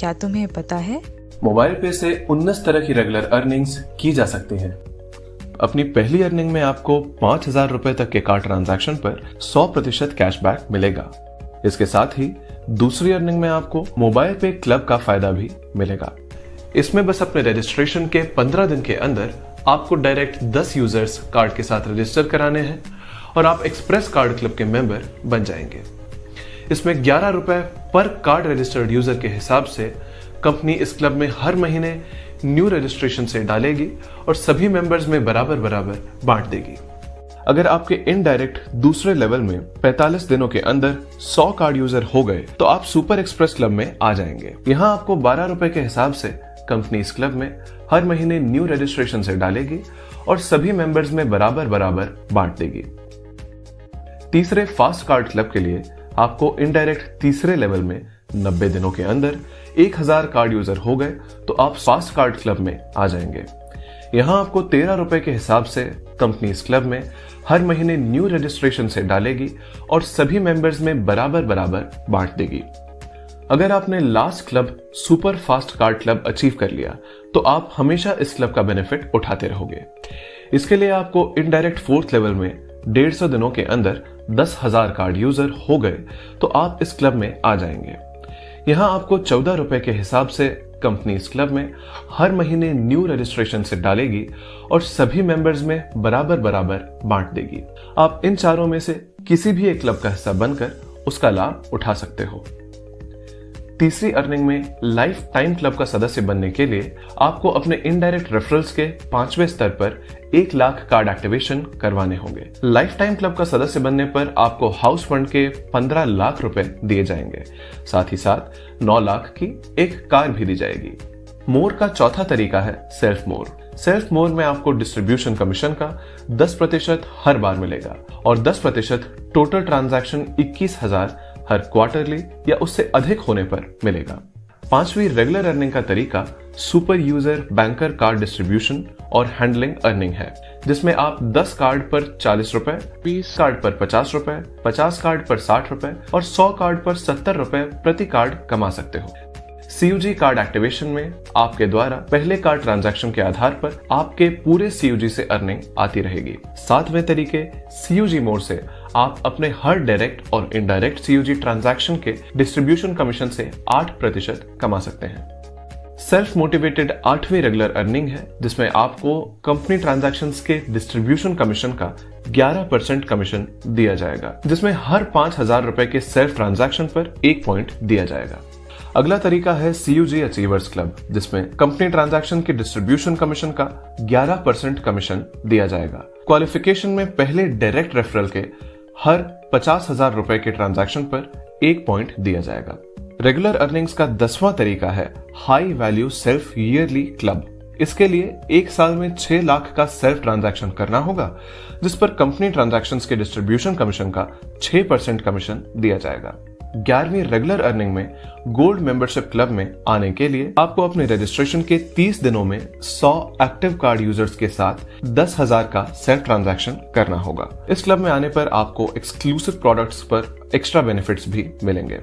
क्या तुम्हें पता है? मोबाइल पे से 19 तरह की रेगुलर अर्निंग्स की जा सकती हैं। अपनी पहली अर्निंग में आपको 5,000 रुपए तक के कार्ड ट्रांजैक्शन पर 100% कैशबैक मिलेगा। इसके साथ ही दूसरी अर्निंग में आपको मोबाइल पे क्लब का फायदा भी मिलेगा। इसमें बस अपने रजिस्ट्रेशन के 15 दिन के अंदर आपको डायरेक्ट 10 यूजर्स कार्ड के साथ रजिस्टर कराने हैं और आप एक्सप्रेस कार्ड क्लब के मेंबर बन जाएंगे। इसमें 11 रुपए पर कार्ड रजिस्टर्ड यूजर के हिसाब से कंपनी इस क्लब में हर महीने न्यू रजिस्ट्रेशन से डालेगी और सभी मेंबर्स में बराबर बराबर बांट देगी। अगर आपके इनडायरेक्ट दूसरे लेवल में 45 दिनों के अंदर 100 कार्ड यूजर हो गए तो आप सुपर एक्सप्रेस क्लब में आ जाएंगे। यहाँ आपको 12 रुपए के हिसाब से कंपनी इस क्लब में हर महीने न्यू रजिस्ट्रेशन से डालेगी और सभी मेंबर्स में बराबर बराबर बांट देगी। तीसरे फास्ट कार्ड क्लब के लिए आपको इनडायरेक्ट तीसरे लेवल में 90 दिनों के अंदर 1000 कार्ड यूजर हो गए तो आप फास्ट कार्ड क्लब में आ जाएंगे। यहाँ आपको 13 रुपए के हिसाब से कंपनी इस क्लब में हर महीने न्यू रजिस्ट्रेशन से डालेगी और सभी मेंबर्स में बराबर बराबर बांट देगी। अगर आपने last club super fast card club achieve कर लिया तो आप हमेशा इस क्लब का बेनिफिट उठाते रहोगे। इसके लिए आपको इनडायरेक्ट फोर्थ लेवल में 150 दिनों के अंदर 10,000 कार्ड यूजर हो गए तो आप इस क्लब में आ जाएंगे। यहाँ आपको 14 रुपए के हिसाब से कंपनी इस क्लब में हर महीने न्यू रजिस्ट्रेशन से डालेगी और सभी मेंबर्स में बराबर बराबर बांट देगी। आप इन चारों में से किसी भी एक क्लब का हिस्सा बनकर उसका लाभ उठा सकते हो। तीसरी अर्निंग में लाइफ टाइम क्लब का सदस्य बनने के लिए आपको अपने इनडायरेक्ट रेफरल्स के 5वें स्तर पर 1 लाख कार्ड एक्टिवेशन करवाने होंगे। लाइफ टाइम क्लब का सदस्य बनने पर आपको हाउस फंड के 15 लाख रुपए दिए जाएंगे। साथ ही साथ 9 लाख की एक कार भी दी जाएगी। मोर का चौथा तरीका है सेल्फ मोर। सेल्फ मोर में आपको डिस्ट्रीब्यूशन कमीशन का 10% हर बार मिलेगा और 10% टोटल ट्रांजैक्शन 21,000 हर क्वार्टरली या उससे अधिक होने पर मिलेगा। पांचवी रेगुलर अर्निंग का तरीका super user banker card distribution और हैंडलिंग अर्निंग है, जिसमें आप 10 कार्ड पर 40 रुपए, 20 कार्ड पर 50 रुपए, 50 कार्ड पर 60 रुपए और 100 कार्ड पर 70 रुपए प्रति कार्ड कमा सकते हो। CUG कार्ड एक्टिवेशन में आपके द्वारा पहले कार्ड ट्रांजैक्शन के आधार पर आपके पूरे CUG से अर्निंग आती रहेगी। सातवें तरीके CUG मोड से आप अपने हर डायरेक्ट और इनडायरेक्ट CUG ट्रांजैक्शन के डिस्ट्रीब्यूशन कमीशन से 8% कमा सकते हैं। सेल्फ मोटिवेटेड 8वीं रेगुलर अर्निंग है, जिसमें आपको कंपनी ट्रांजैक्शंस के डिस्ट्रीब्यूशन कमीशन का 11% कमीशन दिया जाएगा, जिसमें हर 5,000 रुपए के सेल्फ ट्रांजैक्शन पर 1 पॉइंट दिया जाएगा। अगला तरीका है CUG अचीवर्स क्लब, जिसमें कंपनी ट्रांजैक्शन के डिस्ट्रीब्यूशन कमीशन का 11% कमीशन दिया जाएगा। क्वालिफिकेशन में पहले डायरेक्ट रेफरल के हर 50,000 रुपए के ट्रांजैक्शन पर 1 पॉइंट दिया जाएगा। रेगुलर अर्निंग्स का 10वां तरीका है high value self yearly club. इसके लिए 1 साल में 6 लाख का सेल्फ ट्रांजैक्शन करना होगा, जिस पर कंपनी ट्रांजैक्शंस के डिस्ट्रीब्यूशन कमीशन का 6% कमीशन दिया जाएगा। 11वीं रेगुलर अर्निंग में गोल्ड मेंबरशिप क्लब में आने के लिए आपको अपने रजिस्ट्रेशन के 30 दिनों में 100 एक्टिव कार्ड यूजर्स के साथ 10,000 का सेल्फ ट्रांजैक्शन करना होगा। इस क्लब में आने पर आपको एक्सक्लूसिव प्रोडक्ट्स पर एक्स्ट्रा बेनिफिट्स भी मिलेंगे।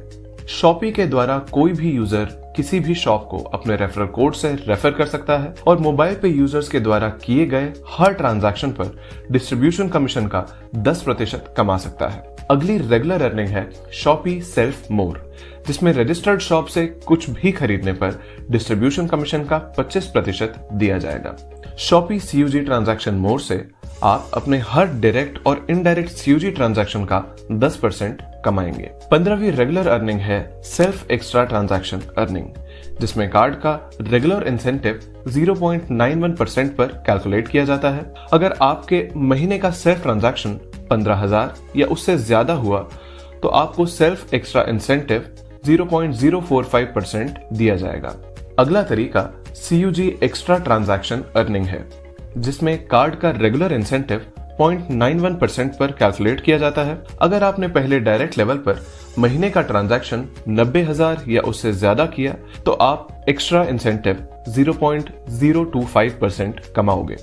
शॉपी के द्वारा कोई भी यूजर किसी भी शॉप को अपने रेफरल कोड से रेफर कर सकता है और मोबाइल पे यूजर्स के द्वारा किए गए हर ट्रांजैक्शन पर डिस्ट्रीब्यूशन कमीशन का 10% कमा सकता है। अगली रेगुलर अर्निंग है शॉपी सेल्फ मोर, जिसमें रजिस्टर्ड शॉप से कुछ भी खरीदने पर डिस्ट्रीब्यूशन कमीशन का 25% दिया जाएगा। शॉपी CUG ट्रांजैक्शन मोर से आप अपने हर डायरेक्ट और इनडायरेक्ट CUG ट्रांजैक्शन का 10% कमाएंगे। 15वीं रेगुलर अर्निंग है सेल्फ एक्स्ट्रा ट्रांजैक्शन अर्निंग, जिसमें कार्ड का रेगुलर इंसेंटिव 0.91% पर कैलकुलेट किया जाता है। अगर आपके महीने का सेल्फ ट्रांजैक्शन 15,000 या उससे ज्यादा हुआ तो आपको सेल्फ एक्स्ट्रा इंसेंटिव 0.045% दिया जाएगा। अगला तरीका CUG एक्स्ट्रा ट्रांजैक्शन अर्निंग है, जिसमें कार्ड का रेगुलर इंसेंटिव 0.91% पर कैलकुलेट किया जाता है। अगर आपने पहले डायरेक्ट लेवल पर महीने का ट्रांजैक्शन 90,000 या उससे ज्यादा किया तो आप एक्स्ट्रा इंसेंटिव 0.025% कमाओगे।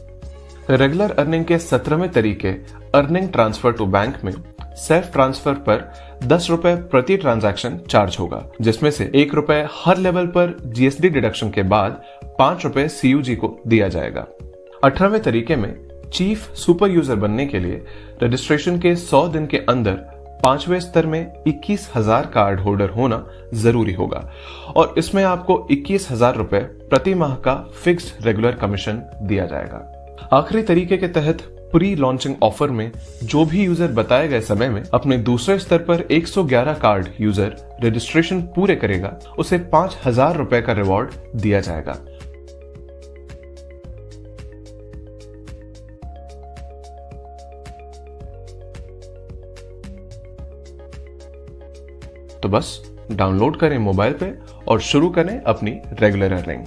रेगुलर अर्निंग के 17वें तरीके अर्निंग ट्रांसफर टू बैंक में सेल्फ ट्रांसफर पर 10 रुपए प्रति ट्रांजैक्शन चार्ज होगा, जिसमें से 1 रुपए हर लेवल पर जीएसटी डिडक्शन के बाद 5 रुपए सीयूजी को दिया जाएगा। 18वें तरीके में चीफ सुपर यूजर बनने के लिए रजिस्ट्रेशन के 100 दिन के अंदर 5वें स्तर में 21,000 कार्ड होल्डर होना जरूरी होगा और इसमें आपको 21,000 रुपए प्रति माह का फिक्स्ड रेगुलर कमीशन दिया जाएगा। आखिरी तरीके के तहत प्री लॉन्चिंग ऑफर में जो भी यूजर बताए गए समय में अपने दूसरे स्तर पर 111 कार्ड यूजर रजिस्ट्रेशन पूरे करेगा, उसे 5,000 रुपए का रिवॉर्ड दिया जाएगा। तो बस डाउनलोड करें मोबाइल पे और शुरू करें अपनी रेगुलर अर्निंग।